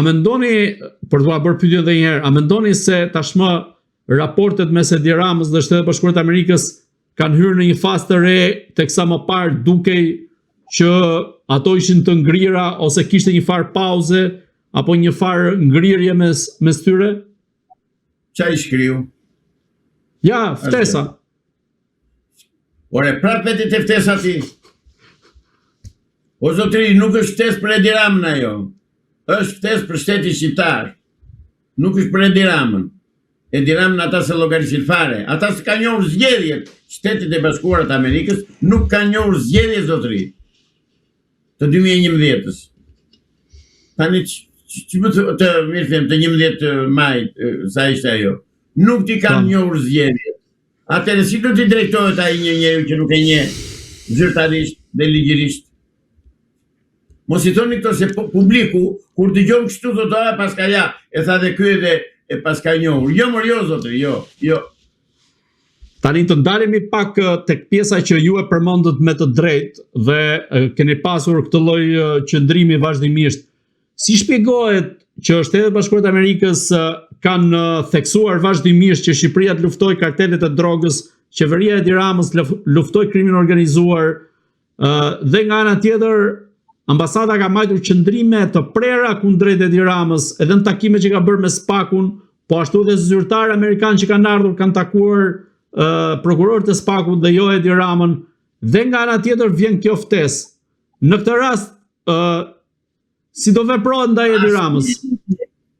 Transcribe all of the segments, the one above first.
a mendoni, për t'ua bërë pyetje edhe një herë, a mendoni se tashmë raportet mes Edi Ramës dhe Shtetet Bashkuara të Amerikës kanë hyrë në një fazë të re, teksa më parë dukej që ato ishin të ngrira ose kishte një farë pauze apo një farë ngrirje mes tyre? Qa i shkriju? Ja, ftesa. Ore, prap vetit e ftesa ti. O zotri, nuk është ftes për Edi Ramën ajo. Është ftes për shtetin shqiptar. Nuk është për Edi Ramën. Edi Ramën ata se llogarisin fare. Ata se ka njohur zgjedhjet. Shtetet e Bashkuara të Amerikës nuk ka njohur zgjedhjet, zotri. Të 2011-s. Tani që më të mirë them, të 11 maj, sa ishte ajo. Nuk ti kanë njohur zgjedhjet. Atëherë si do t'i drejtohet ai një njeri që nuk e njeh zyrtarisht dhe ligjërisht? Mos i thoni këto se publiku, kur dëgjon kështu do të paska ja, e tha dhe ky edhe e paska njohur. Jo, jo, zotri, jo. Tani të ndalemi pak tek pjesa që ju e përmendët me të drejtë dhe keni pasur këtë lloj qëndrimi vazhdimisht. Si shpjegohet që Shtetet Bashkuara të Amerikës kanë theksuar vazhdimisht që Shqipëria të luftojë kartelet e drogës, qeveria e Edi Ramës luftojë krimin organizuar, dhe nga ana tjetër ambasada ka mbajtur qëndrime të prera kundrejt Edi Ramës, edhe në takime që ka bërë me SPAK-un, po ashtu dhe zyrtarë amerikanë që kanë ardhur kanë takuar prokurorët e SPAK-ut dhe jo Edi Ramën, dhe nga ana tjetër vjen kjo ftesë. Në këtë rast, si do veprohet ndaj Edi Ramës?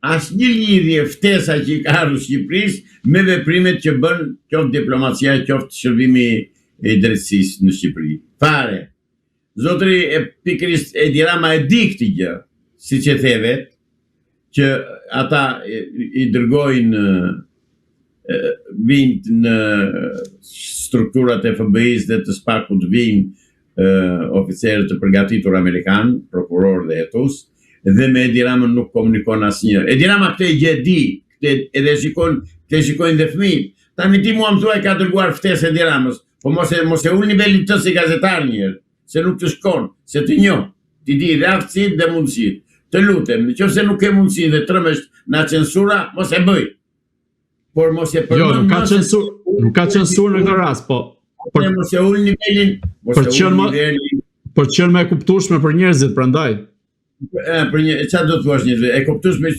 Asnjë lidhje ftesa që i ka ardhur Shqipërisë me veprimet që bën qoftë diplomacia, qoftë shërbimi i drejtësisë në Shqipëri. Fare. Zotri, pikërisht Edi Rama e di këtë gjë, siç e theve, që ata i dërgojnë vinë në strukturat e FBI-s dhe të SPAK-ut vinë oficerë të përgatitur amerikan, prokuror dhe hetus, dhe me Edi Ramën nuk komunikon asnjë. Edi Rama këtë gjë di, edhe shikojnë dhe fëmijët. Tani ti mua më thua ka dërguar ftesë Edi Ramës, po mos e ul nivelin të si gazetar njërë, se nuk të shkon, se të njoh, ti di dhe aftësitë dhe mundësitë. Të lutem, nëse nuk ke mundësi dhe trëmesh na censura, mos e bëj. Por mos e përmend. Jo, nuk ka censurë në këtë rast, po. Mos e ul nivelin, për të qenë më e kuptueshme për njerëzit, prandaj. Çfarë do të thuash njerëzve? E kuptueshme,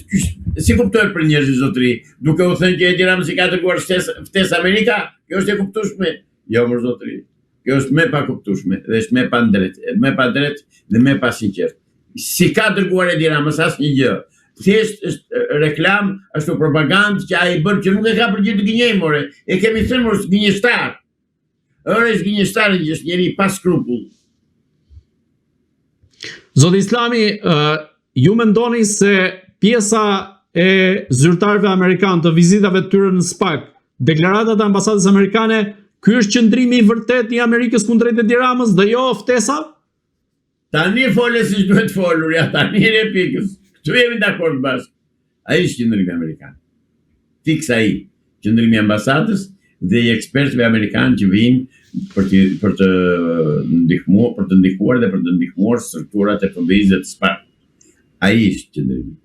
si kuptohet për njerëzit, zotri? Duke u thënë që Edi Rama si ka dërguar ftesë Amerika, kjo është e kuptueshme? Jo, më zotri. Kjo është më pa kuptueshme, dhe është më pa drejt dhe më pa sinqert. Si ka dërguar Edi Rama asnjë gjë. Thjesht është reklam, është propagandë që ai bën që nuk e ka për gjë të gënjej, more. E kemi thënë mos gënjeshtar. Është gënjeshtar, është njëri pa skrupull. Zoti Islami, ju mendoni se pjesa e zyrtarëve amerikanë të vizitave të tyre në SPAK, deklaratat e ambasadës amerikane, ky është qëndrimi i vërtet i Amerikës kundrejt Edi Ramës dhe jo ftesa? Tani fole si duhet folur, ja tani e pikës. Këtu jemi dakord bashkë. Ai është qëndrimi amerikan. Fiks ai, qëndrimi i ambasadës dhe i ekspertëve amerikanë që vinë për të ndihmuar dhe për të ndihmuar strukturat e FBI-s dhe të SPAK. Ai është qëndrimi.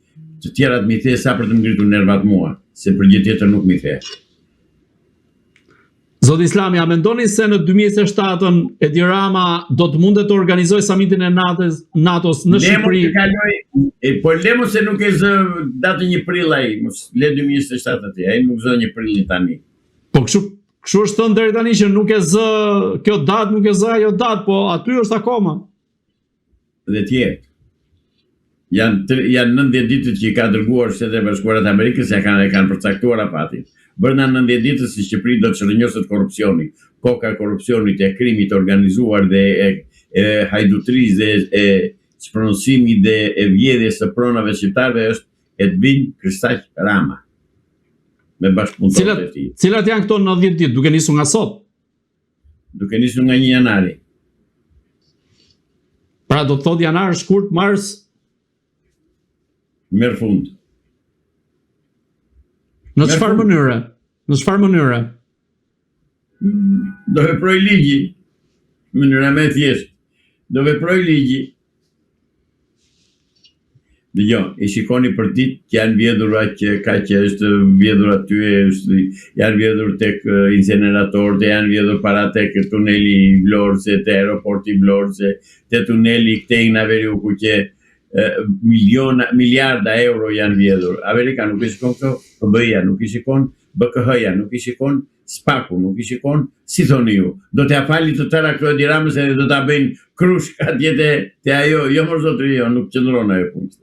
Të tjerat mi the sa për të ngritur nervat mua, se për gjë tjetër nuk mi the. Zoti Islami, a mendoni se në 2027-ën Edi Rama do të mundet të organizojë samitin e NATO-s në Shqipëri? Po lemo se nuk e zë datë 1 prill ai, mos le 2027 aty, ai nuk zë 1 prill tani. Po kështu është thënë deri tani që nuk e zë kjo datë, nuk e zë ajo datë, po aty është akoma. Dhe tjerë. Janë 90 ditët që i ka dërguar Shtetet e Bashkuara të Amerikës, ja kanë përcaktuar afatin. Brenda 90 ditës si Shqipëri do të shërnjoset korrupsioni, koka e korrupsionit, e krimit organizuar dhe e hajdutrisë dhe e spronësimit dhe e vjedhjes së pronave shqiptarëve është Edvin Kristaq Rama. Me bashkëpunëtorët e tij. Cilat janë këto 90 ditë, duke nisur nga sot? Duke nisur nga 1 janari. Pra do të thotë janar, shkurt, mars, merr fund. Në çfarë mënyre? Në çfarë mënyre? Do veproj ligji. Mënyra më e thjeshtë. Do veproj ligji. Dëgjo, i shikoni për ditë që janë vjedhur që ka që është vjedhur aty, janë vjedhur tek incineratorët, janë vjedhur para tek tuneli i Vlorëse, te aeroporti i Vlorëse, te tuneli këtej në Averiu që miliarda euro janë vjedhur. Amerika nuk i shikon këto, PBI-ja nuk i shikon, BKH-ja nuk i shikon, Spaku nuk i shikon, si thoni ju, do t'ja fali të tëra këto Edi Ramës edhe do t'a bëjnë krush atje te ajo, jo mërë zotëri jo, nuk qëndron ajo punë.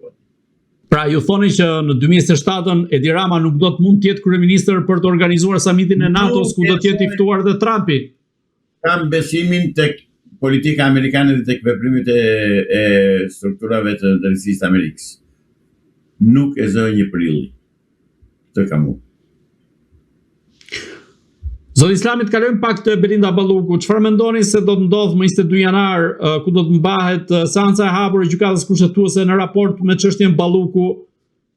Pra ju thoni që në 2027 Edi Rama nuk do të mund të jetë kryeministër për të organizuar samitin e NATO-s ku do të jetë i ftuar dhe Trumpi. Kam besimin tek politika amerikane dhe tek veprimet e strukturave të drejtësisë Amerikës. Nuk e zë një prilli. Të kam unë. Zoti Islami, të kalojmë pak të Belinda Balluku. Çfarë mendoni se do të ndodhë më 22 janar, ku do të mbahet seanca e hapur e gjykatës kushtetuese në raport me çështjen Balluku,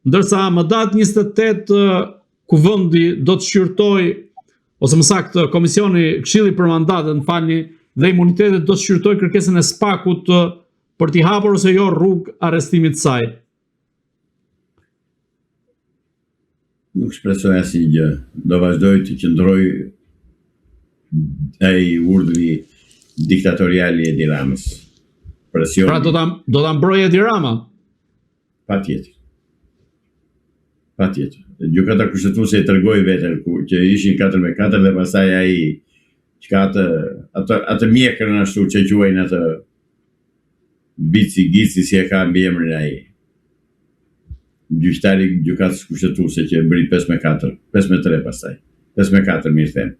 ndërsa më datë 28 Kuvendi do të shqyrtoj, ose më saktë Komisioni Këshilli për Mandatet, falni, dhe imunitetet do të shqyrtoj kërkesën e Spakut për t'i hapur ose jo rrugë arrestimit të saj. Nuk shpresoj asnjë gjë. Do vazhdoj të qëndroj ai urdhri diktatorial i Edi Ramës. Presioni. Pra do ta mbrojë Edi Rama? Patjetër. Gjykata kushtetuese e tregoi veten që ishin 4-4 dhe pastaj ai çka atë mjekën ashtu që quajnë atë bici gici si e ka mbi emrin ai. Gjyqtari i gjykatës kushtetuese që bëri 5-4, 5-3 pastaj. 5-4 mirë them.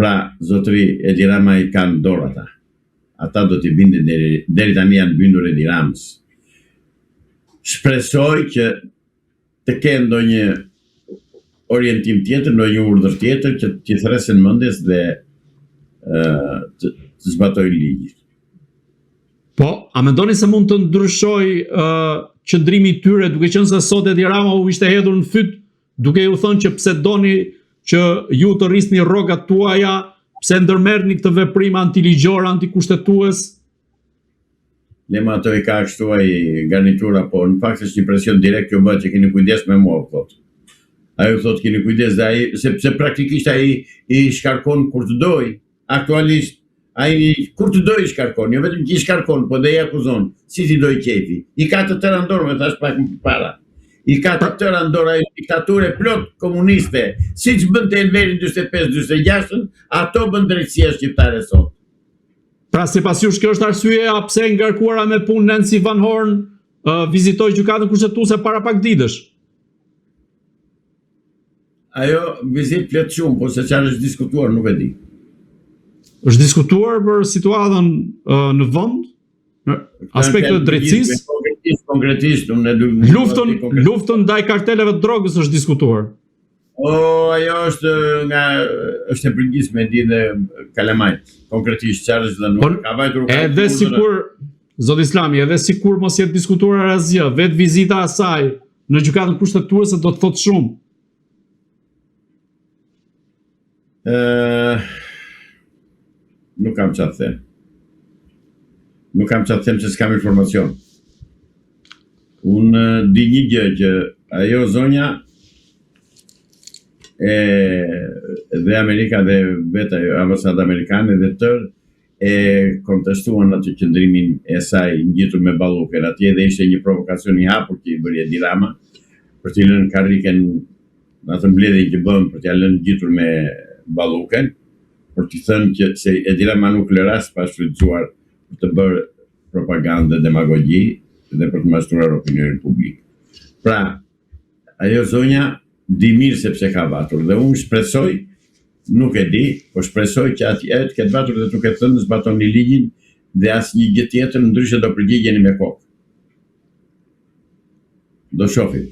Pra, zotëri Edi Rama i kanë dorë ata. Ata do t'i bindin deri tani janë bindur Edi Ramës. Shpresoj që të kenë ndonjë orientim tjetër, ndonjë urdhër tjetër që t'i thresin mendjes dhe të zbatojnë ligjin. Po, a mendoni se mund të ndryshoj qëndrimi i tyre, duke qenë se sot Edi Rama u ishte hedhur në fyt, duke ju thënë që pse doni që ju të rrisni rrogat tuaja, pse ndërmerrni këtë veprim antiligjor, antikushtetues? Lema ato i ka kështu ai garnitura, po në fakt është një presion direkt që bëhet që keni kujdes me mua, thotë. Ajo thotë keni kujdes dhe ai, sepse praktikisht ai i shkarkon kur të doj, aktualisht ai kur të doj i shkarkon, jo vetëm që i shkarkon, po dhe i akuzon, si ti doj qefi. I ka të tëra ndorë, me thash pak më para. I ka të tëra ndorë ajo diktature plot komuniste, si që bënd të Enverin 45-46, ato bënd drejtësia shqiptare sot. Pra sipas jush kjo është arsyeja pse ngarkuara me punë Nancy Van Horn vizitoi gjykatën kushtetuese para pak ditësh. Ajo vizit flet shumë, po se çfarë është diskutuar nuk e di. Është diskutuar për situatën në vend, në aspektet e drejtësisë. Konkretisht, luftën ndaj karteleve të drogës është diskutuar. Ajo është e përgjithshme di dhe kalamajt. Konkretisht çfarë është dhënë, ka vajtur edhe sikur Zoti Islami, edhe sikur mos jetë diskutuar asgjë, vetë vizita e saj në gjykatën kushtetuese do të thotë shumë. Nuk kam çfarë të them. Nuk kam çfarë të them se s'kam informacion. Unë di një gjë që ajo zonja dhe Amerika dhe vetë ambasadat amerikane dhe tërë e kontestuan atë qëndrimin e saj ngjitur me Ballukën atje dhe ishte një provokacion i hapur që i bëri Edi Rama për t'i lënë karriken në atë mbledhjen që bën për t'ia lënë ngjitur me Ballukën, për t'i thënë që se Edi Rama nuk lë rast pa shfrytzuar për të bërë propagandë dhe demagogji dhe për të mashtruar opinionin publik. Pra, ajo zonja di mirë sepse ka vatur dhe unë shpresoj, nuk e di, po shpresoj që atje të ketë vatur dhe të ketë thënë zbatoni ligjin dhe asnjë gjë tjetër, ndryshe do përgjigjeni me kokë. Do shohim.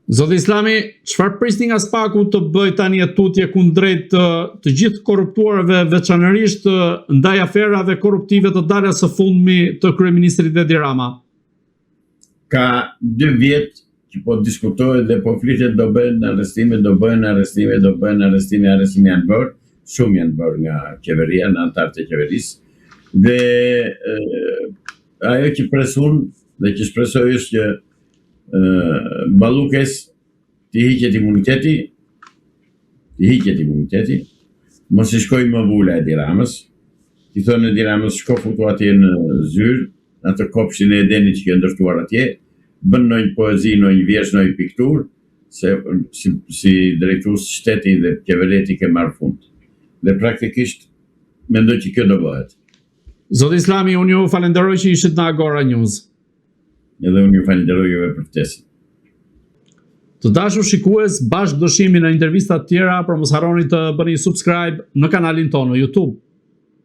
Zoti Islami, çfarë prisni nga Spaku të bëj tani tutje kundrejt të gjithë korruptuarve, veçanërisht ndaj aferave korruptive të dalës së fundmi të kryeministrit Edi Rama? Ka 2 vjet që po diskutohet dhe po flitet do bëhen arrestime, arrestime janë bërë, shumë janë bërë nga qeveria, në antarët e qeverisë, dhe ajo që presun dhe që shpresoj është që Ballukes t'i hiqet imuniteti, mos i shkoj më vula Edi Ramës, t'i thonë Edi Ramës shko futu atje në zyrë, atë kopshin e Edenit që ke ndërtuar atje, bën ndonjë poezi, ndonjë vjersh, ndonjë pikturë, se si drejtues shteti dhe qevereti ke marrë fund. Dhe praktikisht mendoj që kjo do bëhet. Zoti Islami, unë ju falenderoj që ishit në Agora News. Edhe unë ju falenderoj juve për ftesën. Të dashur shikues, bashkë do shihemi në intervista të tjera, por mos harroni të bëni subscribe në kanalin tonë në YouTube.